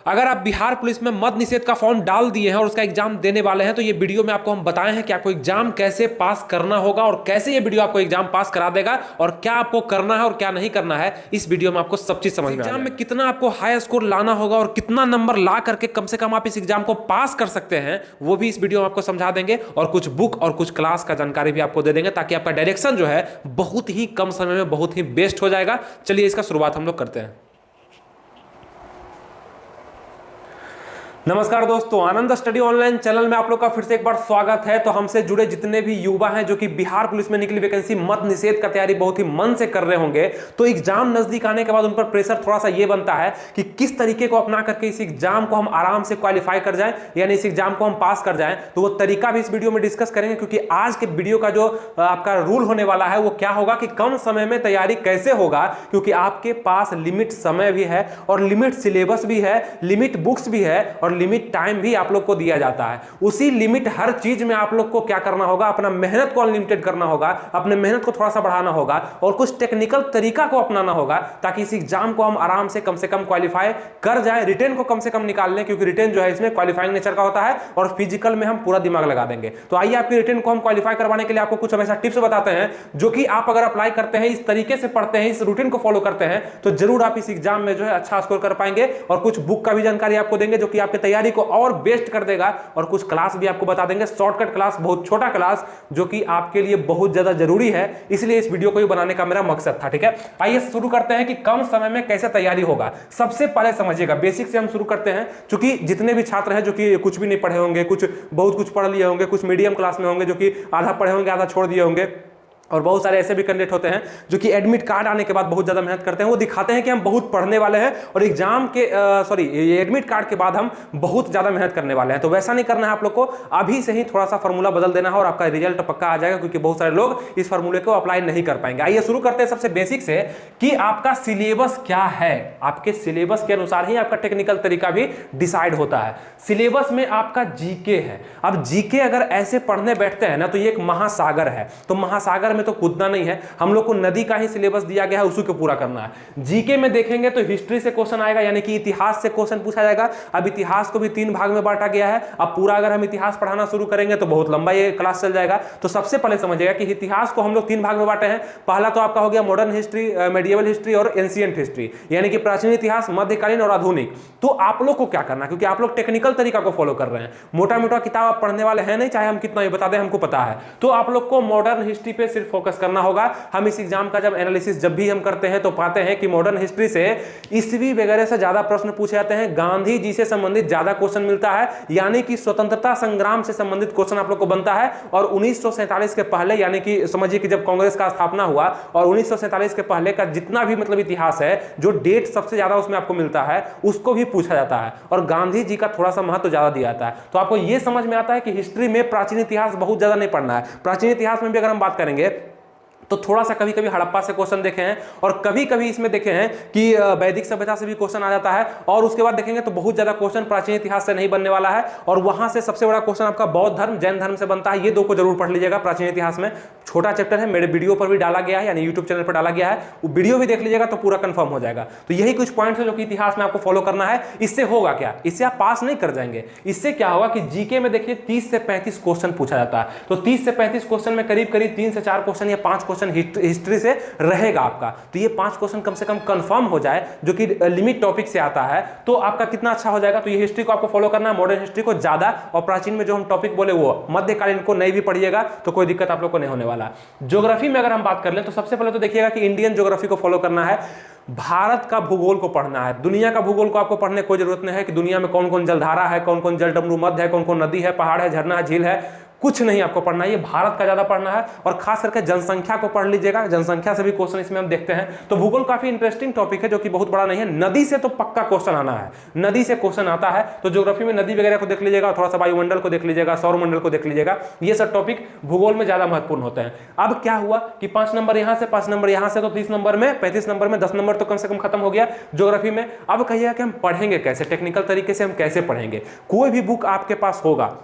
अगर आप बिहार पुलिस में मद्य निषेध का फॉर्म डाल दिए हैं और उसका एग्जाम देने वाले हैं तो ये वीडियो में आपको हम बताए हैं कि आपको एग्जाम कैसे पास करना होगा और कैसे ये वीडियो आपको एग्जाम पास करा देगा और क्या आपको करना है और क्या नहीं करना है। इस वीडियो में आपको सब चीज समझ में एग्जाम में कितना आपको हाई स्कोर लाना होगा और कितना नंबर ला करके कम से कम आप इस एग्जाम को पास कर सकते हैं वो भी इस वीडियो में आपको समझा देंगे और कुछ बुक और कुछ क्लास का जानकारी भी आपको दे देंगे ताकि आपका डायरेक्शन जो है बहुत ही कम समय में बहुत ही बेस्ट हो जाएगा। चलिए इसका शुरुआत हम लोग करते हैं। नमस्कार दोस्तों, आनंद स्टडी ऑनलाइन चैनल में आप लोग का फिर से एक बार स्वागत है। तो हमसे जुड़े जितने भी युवा हैं जो कि बिहार पुलिस में निकली वैकेंसी मद्य निषेध का तैयारी बहुत ही मन से कर रहे होंगे, तो एग्जाम नजदीक आने के बाद उन पर प्रेशर थोड़ा सा ये बनता है कि किस तरीके को अपना करके इस एग्जाम को हम आराम से क्वालिफाई कर जाएं, यानी इस एग्जाम को हम पास कर जाएं। तो वो तरीका भी इस वीडियो में डिस्कस करेंगे, क्योंकि आज के वीडियो का जो आपका रूल होने वाला है वो क्या होगा कि कम समय में तैयारी कैसे होगा, क्योंकि आपके पास लिमिट समय भी है और लिमिट सिलेबस भी है, लिमिट बुक्स भी है और लिमिट टाइम भी आप लोग को दिया जाता है। उसी लिमिट हर चीज में आप लोग को क्या करना होगा, अपना मेहनत को अनलिमिटेड करना होगा, अपने मेहनत को थोड़ा सा बढ़ाना होगा और कुछ टेक्निकल तरीका को अपनाना होगा ताकि इस एग्जाम को हम आराम से कम क्वालिफाई कर जाए। रिटेन को कम से कम निकाल लें, क्योंकि रिटेन जो है इसमें क्वालिफाइंग नेचर का होता है और फिजिकल में हम पूरा दिमाग लगा देंगे। तो आइए आपकी रिटेन को हम क्वालिफाई करवाने के लिए आपको कुछ हमेशा टिप्स बताते हैं, जो कि आप अगर अप्लाई करते हैं, इस तरीके से पढ़ते हैं, इस रूटीन को फॉलो करते हैं, तो जरूर आप इस एग्जाम में जो है अच्छा स्कोर कर पाएंगे। और कुछ बुक का भी जानकारी आपको देंगे जो कि आपकी तैयारी को और बेस्ट कर देगा और कुछ क्लास भी आपको बता देंगे, शॉर्टकट क्लास, बहुत छोटा क्लास जो कि आपके लिए बहुत ज्यादा जरूरी है। इसलिए इस वीडियो को भी बनाने का मेरा मकसद था। ठीक है, आइए शुरू करते हैं कि कम समय में कैसे तैयारी होगा। सबसे पहले समझिएगा, बेसिक से हम शुरू करते हैं, क्योंकि जितने भी छात्र हैं जो कि कुछ भी नहीं पढ़े होंगे, कुछ बहुत कुछ पढ़ लिए होंगे, कुछ मीडियम क्लास में होंगे जो कि आधा पढ़े होंगे आधा छोड़ दिए होंगे, और बहुत सारे ऐसे भी कैंडिडेट होते हैं जो कि एडमिट कार्ड आने के बाद बहुत ज़्यादा मेहनत करते हैं। वो दिखाते हैं कि हम बहुत पढ़ने वाले हैं और एग्जाम के एडमिट कार्ड के बाद हम बहुत ज़्यादा मेहनत करने वाले हैं। तो वैसा नहीं करना है आप लोग को, अभी से ही थोड़ा सा फार्मूला बदल देना है और आपका रिजल्ट पक्का आ जाएगा, क्योंकि बहुत सारे लोग इस फार्मूले को अप्लाई नहीं कर पाएंगे। आइए शुरू करते हैं सबसे बेसिक से कि आपका सिलेबस क्या है। आपके सिलेबस के अनुसार ही आपका टेक्निकल तरीका भी डिसाइड होता है। सिलेबस में आपका जीके है। अब जीके अगर ऐसे पढ़ने बैठते हैं ना तो ये एक महासागर है, तो महासागर में तो कूदना नहीं है, हम लोग को नदी का ही सिलेबस दिया गया है, उसी को पूरा करना है। जीके में देखेंगे तो हिस्ट्री से क्वेश्चन आएगा, यानी कि इतिहास से क्वेश्चन पूछा जाएगा। अब इतिहास को भी 3 भाग में बांटा गया है। अब पूरा अगर हम इतिहास पढ़ाना शुरू करेंगे तो बहुत लंबा ये क्लास चल जाएगा। तो सबसे पहले समझिएगा कि इतिहास को हम लोग 3 भाग में बांटे हैं। पहला तो आपका हो गया मॉडर्न हिस्ट्री, मेडिएवल हिस्ट्री और एंशिएंट हिस्ट्री, यानी कि प्राचीन इतिहास, मध्यकालीन और आधुनिक। तो आप लोग को क्या करना है, क्योंकि आप लोग टेक्निकल तरीका को फॉलो कर रहे हैं, मोटा मोटा किताब आप पढ़ने वाले हैं नहीं, चाहे हम कितना भी बता दें, हमको पता है। तो आप लोग को मॉडर्न हिस्ट्री पे सिर्फ फोकस करना होगा। हम इस एग्जाम का जब एनालिसिस जब भी हम करते हैं तो पाते हैं कि मॉडर्न हिस्ट्री से ईस्वी वगैरह से ज्यादा प्रश्न पूछे जाते हैं, गांधी जी से संबंधित ज्यादा क्वेश्चन मिलता है, यानी कि स्वतंत्रता संग्राम से संबंधित क्वेश्चन आप लोग को बनता है। और 1947 के पहले, यानी कि समझिए कि जब कांग्रेस का स्थापना हुआ, और 1947 के पहले का जितना भी मतलब इतिहास है, जो डेट सबसे ज्यादा उसमें आपको मिलता है, उसको भी पूछा जाता है और गांधी जी का थोड़ा सा महत्व ज्यादा दिया जाता है। तो आपको यह समझ में आता है कि हिस्ट्री में प्राचीन इतिहास बहुत ज्यादा नहीं पढ़ना है। प्राचीन इतिहास में भी अगर हम बात करेंगे तो थोड़ा सा कभी कभी हड़प्पा से क्वेश्चन देखे हैं और कभी कभी इसमें देखे हैं कि वैदिक सभ्यता से भी क्वेश्चन आ जाता है। और उसके बाद देखेंगे तो बहुत ज्यादा क्वेश्चन प्राचीन इतिहास से नहीं बनने वाला है, और वहां से सबसे बड़ा क्वेश्चन आपका बौद्ध धर्म, जैन धर्म से बनता है। ये 2 को जरूर पढ़ लीजिएगा। प्राचीन इतिहास में छोटा चैप्टर है, मेरे वीडियो पर भी डाला गया है, यानी यूट्यूब चैनल पर डाला गया है, वो वीडियो भी देख लीजिएगा तो पूरा कंफर्म हो जाएगा। तो यही कुछ पॉइंट्स है जो कि इतिहास में आपको फॉलो करना है। इससे होगा क्या, इससे आप पास नहीं कर जाएंगे। इससे क्या होगा कि जीके में देखिए 30 से 35 क्वेश्चन पूछा जाता है। तो 30 से 35 क्वेश्चन में करीब करीब 3 से 4 क्वेश्चन या 5 क्वेश्चन हिस्ट्री से रहेगा आपका। तो ये 5 क्वेश्चन कम से कम कंफर्म हो जाए, जो कि लिमिट टॉपिक से आता है, तो आपका कितना अच्छा हो जाएगा। तो ये हिस्ट्री को आपको फॉलो करना है, मॉडर्न हिस्ट्री को ज्यादा, और प्राचीन में जो हम टॉपिक बोले वो मध्यकालीन को नहीं भी पढ़िएगा तो कोई दिक्कत आप लोग को नहीं होने वाला। ज्योग्राफी में अगर हम बात कर लें तो सबसे पहले तो देखिएगा कि इंडियन ज्योग्राफी को फॉलो करना है, भारत का भूगोल को पढ़ना है। दुनिया का भूगोल को आपको पढ़ने की कोई जरूरत नहीं है कि दुनिया में कौन कौन जलधारा है, कौन कौन जलडमरू मध्य है, कौन कौन नदी है, पहाड़ है, झरना है, झील है, कुछ नहीं आपको पढ़ना है। ये भारत का ज्यादा पढ़ना है और खास करके जनसंख्या को पढ़ लीजिएगा। जनसंख्या से भी क्वेश्चन इसमें हम देखते हैं। तो भूगोल काफी इंटरेस्टिंग टॉपिक है, जो कि बहुत बड़ा नहीं है। नदी से तो पक्का क्वेश्चन आना है, नदी से क्वेश्चन आता है। तो ज्योग्राफी में नदी वगैरह को देख लीजिएगा, थोड़ा सा वायुमंडल को देख लीजिएगा, सौरमंडल को देख लीजिएगा। ये सब टॉपिक भूगोल में ज्यादा महत्वपूर्ण होते हैं। अब क्या हुआ कि 5 नंबर यहां से, 5 नंबर यहां से, तो 30 नंबर में, 35 नंबर में 10 नंबर तो कम से कम खत्म हो गया ज्योग्राफी में। अब कहिएगा कि हम पढ़ेंगे कैसे, टेक्निकल तरीके से हम कैसे पढ़ेंगे। कोई भी बुक आपके पास होगा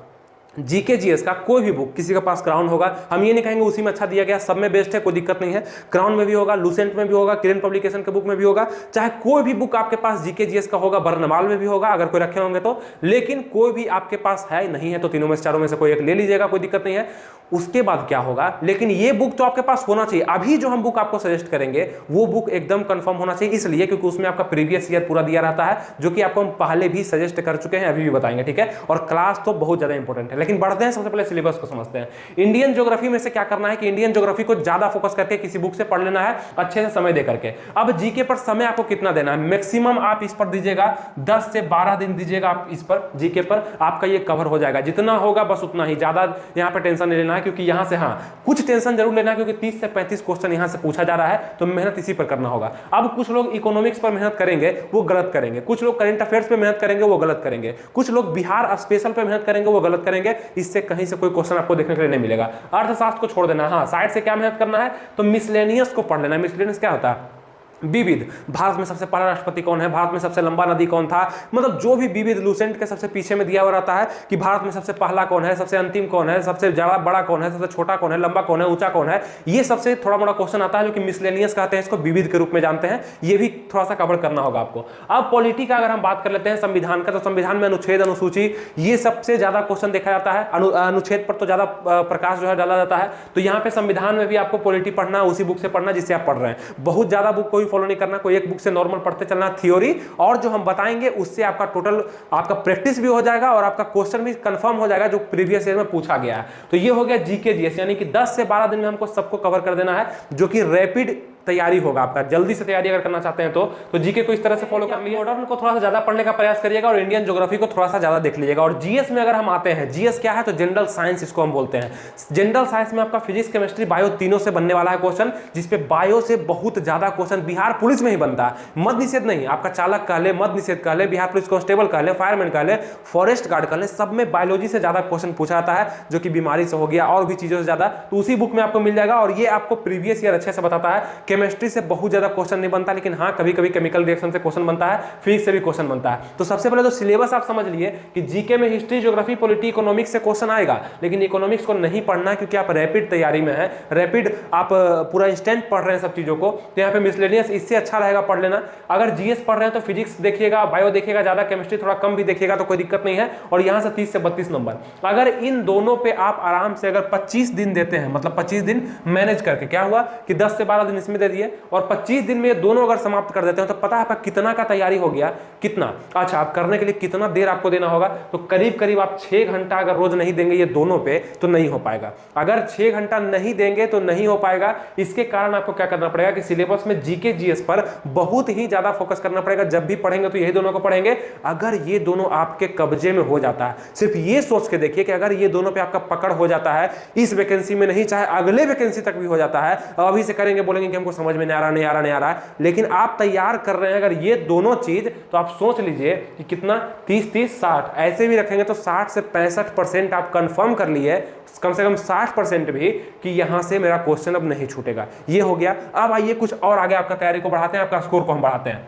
जीके जीएस का कोई भी बुक, किसी के पास क्राउन होगा, हम ये नहीं कहेंगे उसी में अच्छा दिया गया, सब में बेस्ट है, कोई दिक्कत नहीं है, क्राउन में भी होगा, लूसेंट में भी होगा, किरण पब्लिकेशन के बुक में भी होगा, चाहे कोई भी बुक आपके पास जीके जीएस का होगा, बर्नवाल में भी होगा अगर कोई रखे होंगे तो, लेकिन कोई भी आपके पास है नहीं है तो तीनों में से चारों में से कोई एक ले लीजिएगा, कोई दिक्कत नहीं है। उसके बाद क्या होगा, लेकिन ये बुक तो आपके पास होना चाहिए। अभी जो हम बुक आपको सजेस्ट करेंगे वो बुक एकदम कंफर्म होना चाहिए, इसलिए क्योंकि उसमें आपका प्रीवियस ईयर पूरा दिया रहता है, जो कि आपको हम पहले भी सजेस्ट कर चुके हैं, अभी भी बताएंगे, ठीक है। और क्लास तो बहुत ज्यादा इंपॉर्टेंट है, लेकिन बढ़ते हैं, सबसे पहले सिलेबस को समझते हैं। इंडियन ज्योग्राफी में से क्या करना है कि इंडियन ज्योग्राफी को ज्यादा फोकस करके किसी बुक से पढ़ लेना है, अच्छे से समय दे करके। अब जीके पर समय आपको कितना देना है, मैक्सिमम आप इस पर दीजिएगा 10 से 12 दिन दीजिएगा आप इस पर, जीके पर आपका ये कवर हो जाएगा। जितना होगा बस उतना ही, ज्यादा यहाँ पे टेंशन नहीं लेना है, क्योंकि यहाँ से हाँ कुछ टेंशन जरूर लेना है, क्योंकि 30 से 35 क्वेश्चन यहां से पूछा जा रहा है, तो मेहनत इसी पर करना होगा। अब कुछ लोग इकोनॉमिक्स पर मेहनत करेंगे वो गलत करेंगे, कुछ लोग करंट अफेयर्स पे मेहनत करेंगे वो गलत करेंगे, कुछ लोग बिहार स्पेशल पे मेहनत करेंगे वो गलत करेंगे। इससे कहीं से कोई क्वेश्चन आपको देखने के लिए नहीं मिलेगा। अर्थशास्त्र को छोड़ देना, हाँ साइड से क्या मेहनत करना है तो मिसलेनियस को पढ़ लेना। मिसलेनियस क्या होता है, विविध, भारत में सबसे पहला राष्ट्रपति कौन है, भारत में सबसे लंबा नदी कौन था, मतलब जो भी विविध, लूसेंट के सबसे पीछे में दिया हुआ रहता है कि भारत में सबसे पहला कौन है, सबसे अंतिम कौन है, सबसे ज्यादा बड़ा कौन है, सबसे छोटा कौन है, लंबा कौन है, ऊंचा कौन है, ये सबसे थोड़ा मोड़ा क्वेश्चन आता है, जो कि मिसलेनियस कहते हैं, इसको विविध के रूप में जानते हैं, ये भी थोड़ा सा कवर करना होगा आपको। अब पॉलिटी का अगर हम बात कर लेते हैं, संविधान का, तो संविधान में अनुच्छेद, अनुसूची, ये सबसे ज्यादा क्वेश्चन देखा जाता है। अनुच्छेद पर तो ज्यादा प्रकाश जो है डाला जाता है, तो यहाँ पे संविधान में भी आपको पॉलिटी पढ़ना, उसी बुक से पढ़ना जिससे आप पढ़ रहे हैं। बहुत ज्यादा बुक कोई फॉलो नहीं करना, कोई एक बुक से नॉर्मल पढ़ते चलना, थ्योरी और जो हम बताएंगे उससे आपका टोटल आपका प्रैक्टिस भी हो जाएगा और आपका क्वेश्चन भी कंफर्म हो जाएगा जो प्रीवियस ईयर में पूछा गया है। तो ये हो गया जीके जीएस, यानी कि 10 से 12 दिन में हमको सबको कवर कर देना है, जो कि रैपिड तैयारी होगा आपका। जल्दी से तैयारी अगर करना चाहते हैं तो जीके को इस तरह से फॉलो कर लीजिए, मॉडर्न को थोड़ा सा ज्यादा पढ़ने का प्रयास करिएगा और इंडियन ज्योग्राफी को थोड़ा सा ज्यादा देख लीजिएगा। और जीएस में अगर हम आते हैं, जीएस क्या है तो जनरल साइंस इसको हम बोलते हैं। जनरल साइंस में आपका फिजिक्स, केमिस्ट्री, बायो तीनों से बनने वाला है क्वेश्चन, जिसपे बायो से बहुत ज्यादा क्वेश्चन बिहार पुलिस में ही बनता है। मद निषेध नहीं, आपका चालक कह ले, मद निषेध कह ले, बिहार पुलिस कांस्टेबल कह ले, फायरमैन कह ले, फॉरेस्ट गार्ड कह ले, सब में बायोलॉजी से ज्यादा क्वेश्चन पूछा जाता है, जो कि बीमारी से हो गया और भी चीजों से ज्यादा, तो उसी बुक में आपको मिल जाएगा। और ये आपको प्रीवियस ईयर अच्छे से बताता है। केमिस्ट्री से बहुत ज्यादा क्वेश्चन नहीं बनता, लेकिन हाँ कभी कभी केमिकल रिएक्शन से क्वेश्चन बनता है, फिजिक्स से भी क्वेश्चन बनता है। तो सबसे पहले तो सिलेबस आप समझ लिए कि जीके में हिस्ट्री, ज्योग्राफी, पॉलिटी, इकोनॉमिक्स से क्वेश्चन आएगा, लेकिन इकोनॉमिक्स को नहीं पढ़ना है क्योंकि आप रैपिड तैयारी में है, रैपिड आप पूरा इंस्टेंट पढ़ रहे हैं सब चीजों को, तो यहाँ पे मिसलेनियस इससे अच्छा रहेगा पढ़ लेना। अगर जीएस पढ़ रहे हैं तो फिजिक्स देखिएगा, बायो देखिएगा ज्यादा, केमिस्ट्री थोड़ा कम भी देखिएगा तो कोई दिक्कत नहीं है। और यहाँ से 30 से 32 नंबर, अगर इन दोनों पे आप आराम से अगर 25 दिन देते हैं, मतलब 25 दिन मैनेज करके, क्या हुआ कि 10 से 12 दिन इसमें दे दिए और 25 दिन में दोनों अगर समाप्त कर देते हैं, तो पता है आपका कितना का तैयारी हो गया, कितना। अच्छा, आप करने के लिए कितना देर आपको देना होगा, तो करीब करीब आप 6 घंटा अगर रोज नहीं देंगे ये दोनों पे तो नहीं हो पाएगा। अगर 6 घंटा नहीं देंगे तो नहीं हो पाएगा। इसके कारण आपको क्या करना पड़ेगा कि सिलेबस में जीके जीएस पर बहुत ही ज्यादा फोकस करना पड़ेगा। जब भी पढ़ेंगे तो यही दोनों को पढ़ेंगे। अगर ये दोनों आपके कब्जे में हो जाता है, सिर्फ ये सोच के देखिए कि अगर ये दोनों पे आपका पकड़ हो जाता है, इस वैकेंसी में नहीं, चाहे अगले वैकेंसी तक भी हो जाता है, अभी से करेंगे बोलेंगे कि हमको समझ में नहीं आ रहा, नहीं आ रहा, नहीं आ रहा, लेकिन आप तैयार कर रहे हैं अगर ये दोनों चीज, तो आप सोच लीजिए कि कितना 30-30-60 ऐसे भी रखेंगे तो 60 से 65% आप कंफर्म कर लिए, कम से कम 60% भी, कि यहां से मेरा क्वेश्चन अब नहीं छूटेगा। ये हो गया। अब आइए कुछ और आगे आपका तैयारी को बढ़ाते हैं, आपका स्कोर को हम बढ़ाते हैं।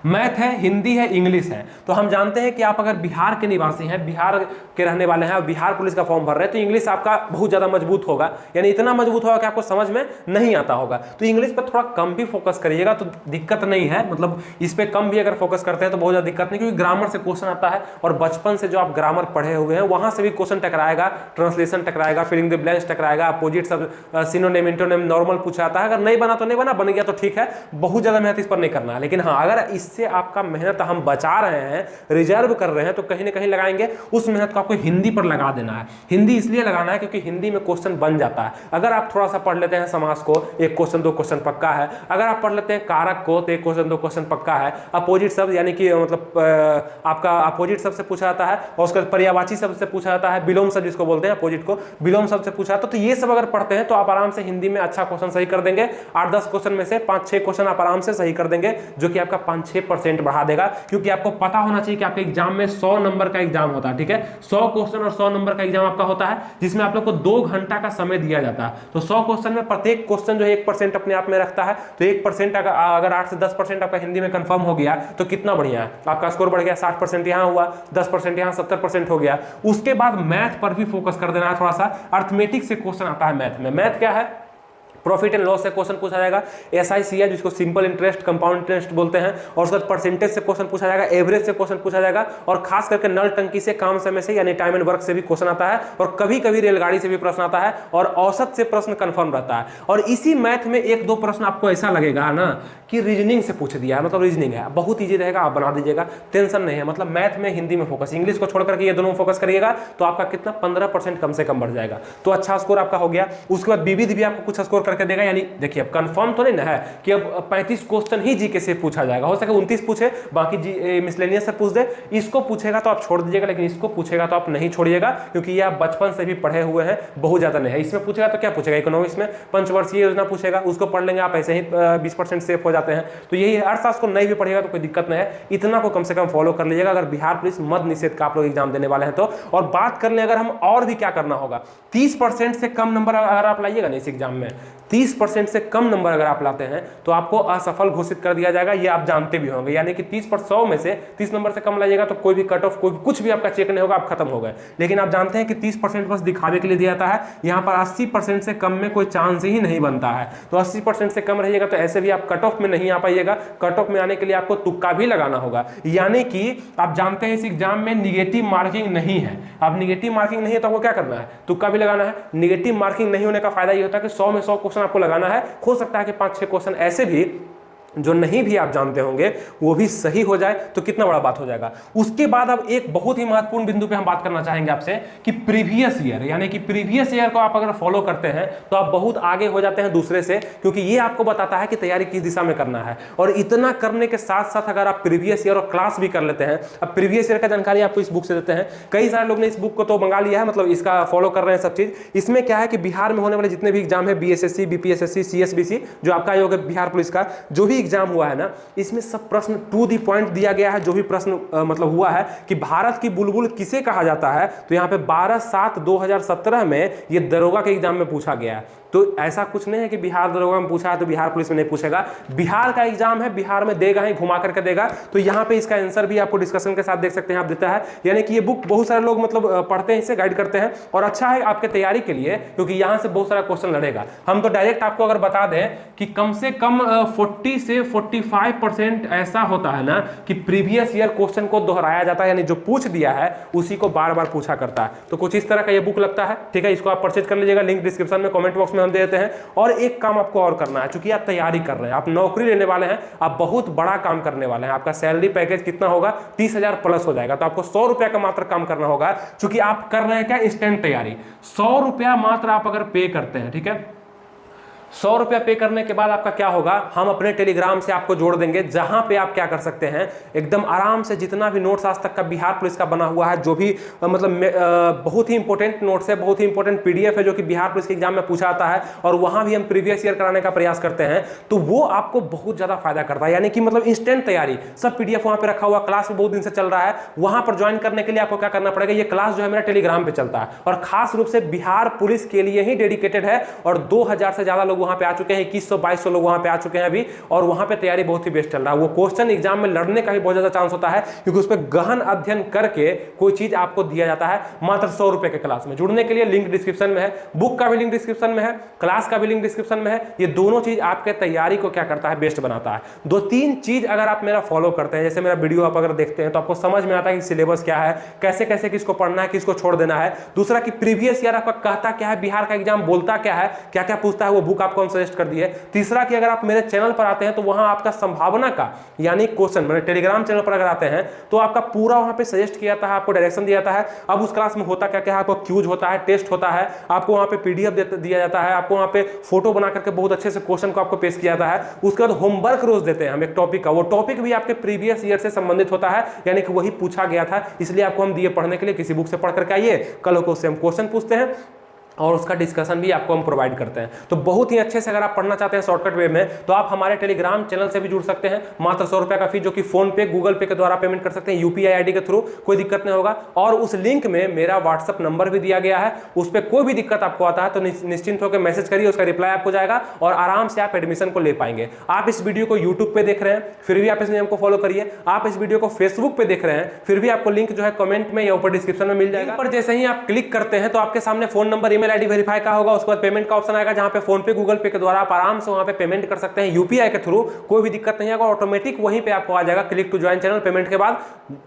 मैथ है, हिंदी है, इंग्लिश है। तो हम जानते हैं कि आप अगर बिहार के निवासी हैं, बिहार के रहने वाले हैं और बिहार पुलिस का फॉर्म भर रहे हैं, तो इंग्लिश आपका बहुत ज्यादा मजबूत होगा, यानी इतना मजबूत होगा कि आपको समझ में नहीं आता होगा। तो इंग्लिश पर थोड़ा कम भी फोकस करिएगा तो दिक्कत नहीं है, मतलब इस पर कम भी अगर फोकस करते हैं तो बहुत ज्यादा दिक्कत नहीं, क्योंकि ग्रामर से क्वेश्चन आता है और बचपन से जो आप ग्रामर पढ़े हुए हैं वहां से भी क्वेश्चन टकराएगा, ट्रांसलेशन टकराएगा, फिलिंग द ब्लैंक्स टकराएगा, अपोजिट सब, सिनोनिम, इंटोनिम, नॉर्मल पूछा जाता है। अगर नहीं बना तो नहीं बना, बन गया तो ठीक है, बहुत ज्यादा मेहनत इस पर नहीं करना है। लेकिन हाँ, अगर इससे आपका मेहनत हम बचा रहे हैं, रिजर्व कर रहे हैं, तो कहीं ना कहीं लगाएंगे, उस मेहनत को आपको हिंदी पर लगा देना है। हिंदी इसलिए लगाना है क्योंकि हिंदी में क्वेश्चन बन जाता है। अगर आप थोड़ा सा पढ़ लेते हैं समास को, एक क्वेश्चन 2 क्वेश्चन पक्का है। अगर आप पढ़ लेते हैं कारक को, तो 1 क्वेश्चन 2 क्वेश्चन पक्का है। अपोजिट शब्द, यानी कि मतलब आपका अपोजिट शब्द से पूछा जाता है, और उसका पर्यायवाची शब्द से पूछा जाता है, विलोम शब्द जिसको बोलते हैं, अपोजिट को विलोम शब्द से पूछा जाता है। तो ये सब अगर पढ़ते हैं तो आप आराम से हिंदी में अच्छा क्वेश्चन सही कर देंगे। 8-10 क्वेश्चन में से 5-6 क्वेश्चन आप आराम से सही कर देंगे, जो कि आपका 5-6 6% बढ़ा देगा, क्योंकि आपको पता होना चाहिए कि आपके एग्जाम में 100 नंबर का एग्जाम होता है, ठीक है। 100 क्वेश्चन और 100 नंबर का एग्जाम आपका होता है, जिसमें आप लोग को 2 घंटा का समय दिया जाता है। तो 100 क्वेश्चन में प्रत्येक क्वेश्चन जो है 1% अपने आप में रखता है, तो 1% अगर 8 से 10% आपका हिंदी में कंफर्म हो गया तो कितना बढ़िया है, आपका स्कोर बढ़ गया। 60% यहाँ हुआ, 10% यहाँ, 70% हो गया। उसके बाद मैथ पर भी फोकस कर देना है थोड़ा सा। अर्थमेटिक से क्वेश्चन आता है मैथ में। मैथ क्या है, प्रॉफिट एंड लॉस से क्वेश्चन पूछा जाएगा, एसआईसी है जिसको सिंपल इंटरेस्ट, कंपाउंड इंटरेस्ट बोलते हैं, और उसके बाद परसेंटेज से क्वेश्चन पूछा जाएगा, एवरेज से क्वेश्चन पूछा जाएगा, और खास करके नल टंकी से, काम समय से यानी टाइम एंड वर्क से भी क्वेश्चन आता है, और कभी कभी रेलगाड़ी से भी प्रश्न आता है, और औसत से प्रश्न कंफर्म रहता है। और इसी मैथ में 1-2 प्रश्न आपको ऐसा लगेगा ना कि रीजनिंग से पूछ दिया है, मतलब रीजनिंग है, बहुत ईजी रहेगा, आप बना दीजिएगा, टेंशन नहीं है। मतलब मैथ में, हिंदी में फोकस, इंग्लिश को छोड़ करके ये दोनों फोकस करिएगा तो आपका कितना 15% कम से कम बढ़ जाएगा। तो अच्छा स्कोर आपका हो गया। उसके बाद विविध भी आपको कुछ स्कोर करके देगा, यानी देखिए अब कंफर्म तो नहीं ना है कि अब 35 क्वेश्चन ही जीके से पूछा जाएगा, हो सके 29 पूछे, बाकी मिसलेनियस से पूछ दे। इसको पूछेगा तो आप छोड़ दीजिएगा, लेकिन इसको पूछेगा तो आप नहीं छोड़िएगा, क्योंकि ये आप बचपन से भी पढ़े हुए हैं, बहुत ज्यादा नहीं है। इसमें पूछेगा तो क्या पूछेगा, इकोनॉमिक्स में पंचवर्षीय योजना पूछेगा, उसको पढ़ लेंगे आप, ऐसे ही 20% सेफ हो जाते हैं। तो यही अर्थशास्त्र को नहीं भी पढ़ेगा तो कोई दिक्कत नहीं है, इतना को कम से कम फॉलो कर लीजिएगा अगर बिहार पुलिस मद्य निषेध का आप लोग एग्जाम देने वाले हैं तो। और बात कर लें अगर हम और भी क्या करना होगा, 30% से कम नंबर अगर आप लाइएगा ना इस एग्जाम में, 30% से कम नंबर अगर आप लाते हैं तो आपको असफल घोषित कर दिया जाएगा, ये आप जानते भी होंगे। यानी कि 30/100 में से 30 नंबर से कम लाइएगा तो कोई भी कट ऑफ, कोई कुछ भी आपका चेक नहीं होगा, आप खत्म हो गए। लेकिन आप जानते हैं कि 30% बस दिखावे के लिए दिया जाता है, यहाँ पर 80% से कम में कोई चांस ही नहीं बनता है। तो 80% से कम रहिएगा तो ऐसे भी आप कट ऑफ में नहीं आ पाइएगा। कट ऑफ में आने के लिए आपको तुक्का भी लगाना होगा, यानी कि आप जानते हैं इस एग्जाम में निगेटिव मार्किंग नहीं है। अब निगेटिव मार्किंग नहीं है तो आपको क्या करना है, तुक्का भी लगाना है। निगेटिव मार्किंग नहीं होने का फायदा ये होता है कि 100 में 100 क्वेश्चन आपको लगाना है। हो सकता है कि 5-6 क्वेश्चन ऐसे भी जो नहीं भी आप जानते होंगे वो भी सही हो जाए, तो कितना बड़ा बात हो जाएगा। उसके बाद अब एक बहुत ही महत्वपूर्ण बिंदु पे हम बात करना चाहेंगे आपसे कि प्रीवियस ईयर, यानी कि प्रीवियस ईयर को आप अगर फॉलो करते हैं तो आप बहुत आगे हो जाते हैं दूसरे से, क्योंकि ये आपको बताता है कि तैयारी किस दिशा में करना है। और इतना करने के साथ साथ अगर आप प्रीवियस ईयर और क्लास भी कर लेते हैं, अब प्रीवियस ईयर का जानकारी आपको इस बुक से देते हैं। कई सारे लोग ने इस बुक को तो मंगा लिया है, मतलब इसका फॉलो कर रहे हैं सब चीज। इसमें क्या है कि बिहार में होने वाले जितने भी एग्जाम है, बीएसएससी, बीपीएसएससी, सीएसबीसी, जो आपका योग है बिहार पुलिस का जो भी एग्जाम हुआ है ना, इसमें सब प्रश्न टू दी पॉइंट दिया गया है। जो भी प्रश्न मतलब हुआ है कि भारत की बुलबुल किसे कहा जाता है, तो यहाँ पे 12/7/2017 में ये दरोगा के एग्जाम में पूछा गया है। तो ऐसा कुछ नहीं है कि बिहार दरोगा में पूछा है तो बिहार पुलिस में नहीं पूछेगा। बिहार का एग्जाम है, बिहार में देगा ही, घुमा करके देगा। तो यहाँ पे इसका आंसर भी आपको डिस्कशन के साथ देख सकते हैं, आप देता है। यानी कि ये बुक बहुत सारे लोग मतलब पढ़ते हैं, इसे गाइड करते हैं, और अच्छा है आपके तैयारी के लिए, क्योंकि यहाँ से बहुत सारा क्वेश्चन लड़ेगा। हम तो डायरेक्ट आपको अगर बता दें कि कम से कम 40 से 45% ऐसा होता है ना कि प्रीवियस ईयर क्वेश्चन को दोहराया जाता है, यानी जो पूछ दिया है उसी को बार बार पूछा करता है। तो कुछ इस तरह का ये बुक लगता है, ठीक है। इसको आप परचेज कर लीजिएगा, लिंक डिस्क्रिप्शन में, कमेंट बॉक्स में हम दे देते हैं। और एक काम आपको और करना है, चूंकि आप तैयारी कर रहे हैं, आप नौकरी लेने वाले हैं, आप बहुत बड़ा काम करने वाले हैं। आपका सैलरी पैकेज कितना होगा, 30,000 प्लस हो जाएगा। तो आपको 100 रुपया का मात्र काम करना होगा, चूंकि आप कर रहे हैं क्या, इंस्टेंट तैयारी। 100 रुपया मात्र आप अगर पे करते हैं, ठीक है, 100 रुपया पे करने के बाद आपका क्या होगा, हम अपने टेलीग्राम से आपको जोड़ देंगे, जहां पे आप क्या कर सकते हैं, एकदम आराम से जितना भी नोट्स आज तक का बिहार पुलिस का बना हुआ है, जो भी मतलब बहुत ही इंपॉर्टेंट नोट्स है, बहुत ही इंपॉर्टेंट पीडीएफ है जो कि बिहार पुलिस के एग्जाम में पूछा आता है, और वहां भी हम प्रीवियस ईयर कराने का प्रयास करते हैं, तो वो आपको बहुत ज्यादा फायदा करता है। यानी कि मतलब इंस्टेंट तैयारी, सब पीडीएफ वहां पे रखा हुआ, क्लास में बहुत दिन से चल रहा है। वहां पर ज्वाइन करने के लिए आपको क्या करना पड़ेगा, ये क्लास जो है मेरा टेलीग्राम पे चलता है, और खास रूप से बिहार पुलिस के लिए ही डेडिकेटेड है, और 2000 से ज्यादा लोग वहां पे आ चुके हैं, 2100-2200 लोग वहां पे आ चुके हैं अभी, और वहां पे तैयारी बहुत ही बेस्ट चल रहा है। वो क्वेश्चन एग्जाम में लड़ने का भी बहुत ज्यादा चांस होता है, क्योंकि उस पर गहन अध्ययन करके कोई चीज आपको दिया जाता है मात्र 100 रुपए के क्लास में। जुड़ने के लिए लिंक डिस्क्रिप्शन में है, बुक का भी लिंक डिस्क्रिप्शन में है, क्लास का भी लिंक डिस्क्रिप्शन में है। ये दोनों चीज आपके तैयारी को क्या करता है, बेस्ट बनाता है। 2-3 चीज अगर आप मेरा फॉलो करते हैं, जैसे मेरा वीडियो आप अगर देखते हैं, तो आपको समझ में आता है कि सिलेबस क्या है, कैसे कैसे किसको पढ़ना है, किसको छोड़ देना है। दूसरा कि प्रीवियस ईयर आपका कहता क्या है, बिहार का एग्जाम बोलता क्या है, क्या क्या पूछता है, वो बुक आपको हम सजेस्ट कर दी है। तीसरा कि अगर आप मेरे चैनल पर आते हैं तो वहां आपका संभावना का यानी क्वेश्चन, मेरे टेलीग्राम चैनल पर अगर आते हैं तो आपका पूरा वहां पे सजेस्ट किया जाता है, आपको डायरेक्शन दिया जाता है। अब उस क्लास में होता क्या क्या है, आपको क्यूज होता है, टेस्ट होता है, आपको वहां पे पीडीएफ दिया जाता है, आपको वहां पे फोटो बना करके बहुत अच्छे से क्वेश्चन को आपको पेश किया जाता है। उसके बाद होमवर्क रोज देते हैं हम एक टॉपिक का, वो टॉपिक भी आपके प्रीवियस ईयर से संबंधित होता है, यानी कि वही पूछा गया था, इसलिए आपको हम दिए पढ़ने के लिए। किसी बुक से पढ़ करके आइए, कल को उससे हम क्वेश्चन पूछते हैं। और उसका डिस्कशन भी आपको हम प्रोवाइड करते हैं। तो बहुत ही अच्छे से अगर आप पढ़ना चाहते हैं शॉर्टकट वे में, तो आप हमारे टेलीग्राम चैनल से भी जुड़ सकते हैं। मात्र 100 रुपये का फी, जो कि फोन पे, गूगल पे के द्वारा पेमेंट कर सकते हैं, यूपीआई आईडी के थ्रू, कोई दिक्कत नहीं होगा। और उस लिंक में मेरा व्हाट्सअप नंबर भी दिया गया है, उस पर कोई भी दिक्कत आपको आता है तो निश्चिंत होकर मैसेज करिए, उसका रिप्लाई आपको जाएगा और आराम से आप एडमिशन को ले पाएंगे। आप इस वीडियो को यूट्यूब पे देख रहे हैं फिर भी आप इस नियम को फॉलो करिए। आप इस वीडियो को फेसबुक पे देख रहे हैं फिर भी आपको लिंक जो है कमेंट में या ऊपर डिस्क्रिप्शन में मिल जाएगा। पर जैसे ही आप क्लिक करते हैं तो आपके सामने phone number, email ID verify का होगा, उसके बाद पेमेंट का ऑप्शन आएगा, जहां पे फोन पे, गूगल पे के द्वारा आप आराम से वहां पे पेमेंट कर सकते हैं यूपीआई के थ्रू। कोई भी दिक्कत नहीं आएगा, ऑटोमेटिक वहीं पे आपको आ जाएगा click to join channel. Payment के बाद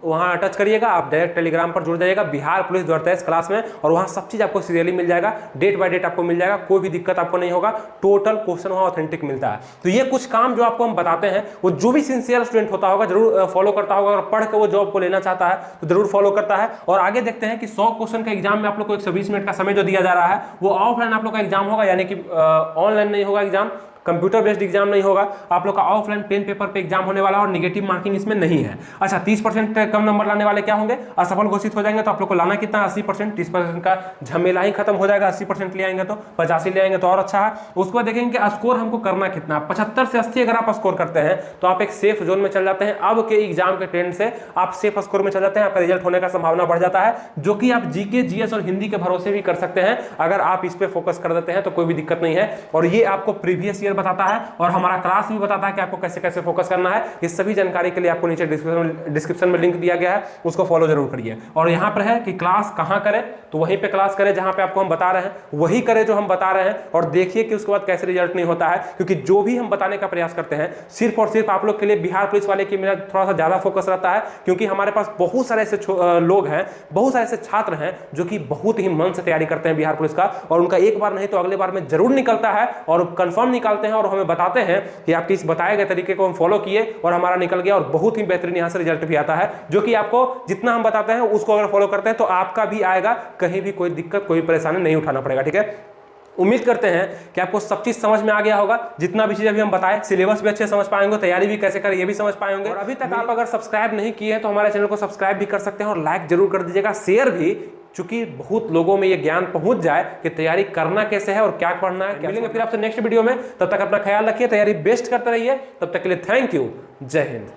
वहां टच करिएगा, आप डायरेक्ट टेलीग्राम पर जुड़ जाइएगा बिहार पुलिस 2023 क्लास में, और वहां सब चीज आपको सीरियली मिल जाएगा, डेट बाय डेट आपको मिल जाएगा, कोई भी दिक्कत आपको नहीं होगा। टोटल क्वेश्चन वहां ऑथेंटिक मिलता है। तो ये कुछ काम जो आपको हम बताते हैं वो जो भी सिंसियर स्टूडेंट होता होगा जरूर फॉलो करता होगा। अगर पढ़ के वो जॉब को लेना चाहता है तो जरूर फॉलो करता है। और आगे देखते हैं कि 100 क्वेश्चन का एग्जाम में आप लोग को 120 मिनट का समय जो दिया जा रहा है वो ऑफलाइन आप लोग का एग्जाम होगा, यानी कि ऑनलाइन नहीं होगा एग्जाम, कंप्यूटर बेस्ड एग्जाम नहीं होगा। आप लोग का ऑफलाइन पेन पेपर पे एग्जाम होने वाला और नेगेटिव मार्किंग इसमें नहीं है। अच्छा, 30% कम नंबर लाने वाले क्या होंगे, असफल घोषित हो जाएंगे। तो आप लोग को लाना कितना, 80%। 30% का झमेला ही खत्म हो जाएगा। 80% ले आएंगे तो 85 ले आएंगे तो और अच्छा है। उसके बाद देखेंगे कि स्कोर हमको करना कितना, 75 से 80 अगर आप स्कोर करते हैं तो आप एक सेफ जोन में चल जाते हैं। अब के एग्जाम के ट्रेंड से आप सेफ स्कोर में चल जाते हैं, आपका रिजल्ट होने का संभावना बढ़ जाता है, जो कि आप जीके, जीएस और हिंदी के भरोसे भी कर सकते हैं। अगर आप इस पर फोकस कर देते हैं तो कोई भी दिक्कत नहीं है। और ये आपको प्रीवियस ईयर बताता है और हमारा क्लास भी बताता है कि आपको कैसे कैसे फोकस करना है। इस सभी जानकारी के लिए आपको नीचे डिस्क्रिप्शन में लिंक दिया गया है, उसको फॉलो जरूर करिए। और यहाँ पर है कि क्लास कहाँ करें, तो वहीं पे क्लास करें जहाँ पे आपको हम बता रहे हैं, वही करें जो हम बता रहे हैं, और देखिए कि उसके बाद कैसे रिजल्ट नहीं होता है। क्योंकि जो भी हम बताने का प्रयास करते हैं सिर्फ और सिर्फ आप लोग के लिए, बिहार पुलिस वाले की मेरा थोड़ा सा ज्यादा फोकस रहता है, क्योंकि हमारे पास बहुत सारे ऐसे लोग हैं, बहुत सारे ऐसे छात्र हैं जो कि बहुत ही मन से तैयारी करते हैं बिहार पुलिस का, और उनका एक बार नहीं तो अगले बार में जरूर निकलता है, और कंफर्म निकालते हैं और हमें बताते हैं कि आपके इस बताए गए तरीके को हम फॉलो किए और हमारा निकल गया, और बहुत ही बेहतरीन यहां से रिजल्ट भी आता है, जो कि आपको जितना हम बताते हैं उसको अगर फॉलो करते हैं तो आपका भी आएगा, कहीं भी कोई दिक्कत, कोई परेशानी नहीं उठाना पड़ेगा। ठीक है, उम्मीद करते हैं कि आपको सब चीज समझ में आ गया होगा। जितना भी चीज अभी हम बताएं, सिलेबस भी अच्छे समझ पाएंगे, तैयारी भी कैसे करें ये भी समझ पाएंगे। और अभी तक आप अगर सब्सक्राइब नहीं किए हैं तो हमारे चैनल को सब्सक्राइब भी कर सकते हैं और लाइक जरूर कर दीजिएगा, शेयर भी, चूंकि बहुत लोगों में ये ज्ञान पहुंच जाए कि तैयारी करना कैसे है और क्या पढ़ना है। मिलेंगे फिर आपसे नेक्स्ट वीडियो में, तब तक अपना ख्याल रखिए, तैयारी बेस्ट करते रहिए। तब तक के लिए थैंक यू, जय हिंद।